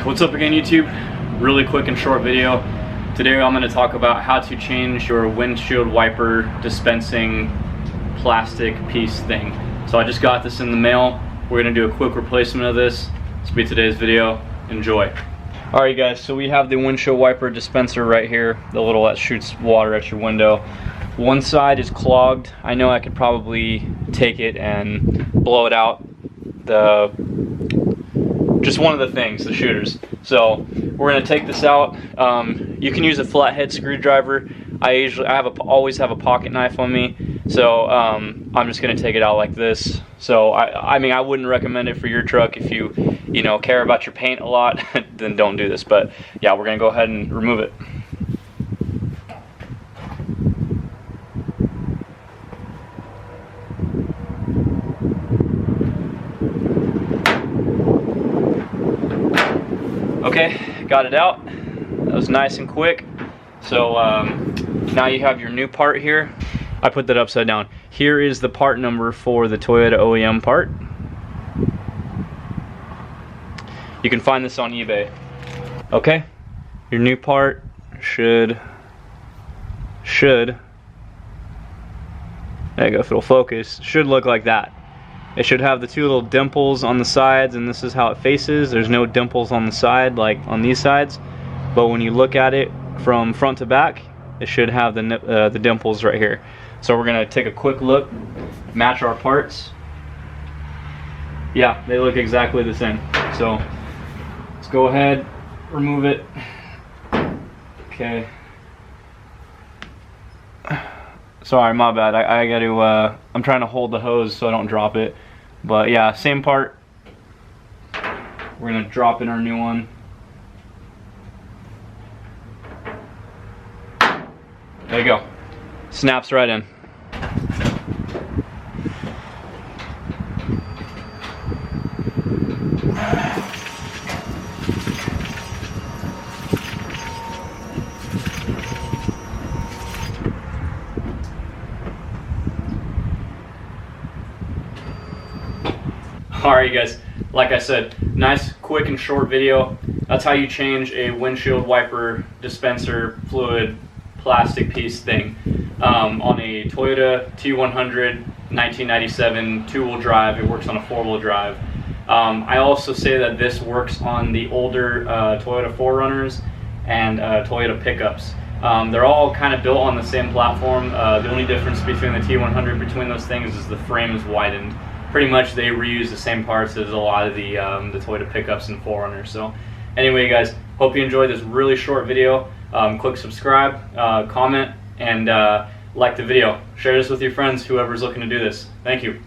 What's up again, YouTube? Really quick and short video. Today I'm going to talk about how to change your windshield wiper dispensing plastic piece thing. So I just got this in the mail. We're going to do a quick replacement of this. This will be today's video. Enjoy. Alright guys, so we have the windshield wiper dispenser right here, the little that shoots water at your window. One side is clogged. I know I could probably take it and blow it out. Just one of the things, the shooters. So we're gonna take this out. You can use a flathead screwdriver. I always have a pocket knife on me, so I'm just gonna take it out like this. So I mean, I wouldn't recommend it for your truck. If you care about your paint a lot, then don't do this. But yeah, we're gonna go ahead and remove it. Okay, got it out. That was nice and quick. So now you have your new part here. I put that upside down. Here is the part number for the Toyota OEM part. You can find this on eBay. Okay, your new part should, there you go, if it'll focus, should look like that. It should have the two little dimples on the sides, and this is how it faces. There's no dimples on the side like on these sides, but when you look at it from front to back, it should have the dimples right here. So we're gonna take a quick look, match our parts. Yeah, they look exactly the same. So let's go ahead, remove it. Okay. Sorry, my bad. I got to. I'm trying to hold the hose so I don't drop it. But yeah, same part. We're gonna drop in our new one. There you go. Snaps right in. Alright guys, like I said, nice, quick and short video. That's how you change a windshield wiper dispenser fluid plastic piece thing on a Toyota T100 1997 two-wheel drive. It works on a four-wheel drive. I also say that this works on the older Toyota 4Runners and Toyota pickups. They're all kind of built on the same platform. The only difference between the T100 between those things is the frame is widened. Pretty much they reuse the same parts as a lot of the Toyota pickups and 4Runners. So anyway guys, hope you enjoyed this really short video. Click subscribe, comment, and like the video. Share this with your friends, whoever's looking to do this. Thank you.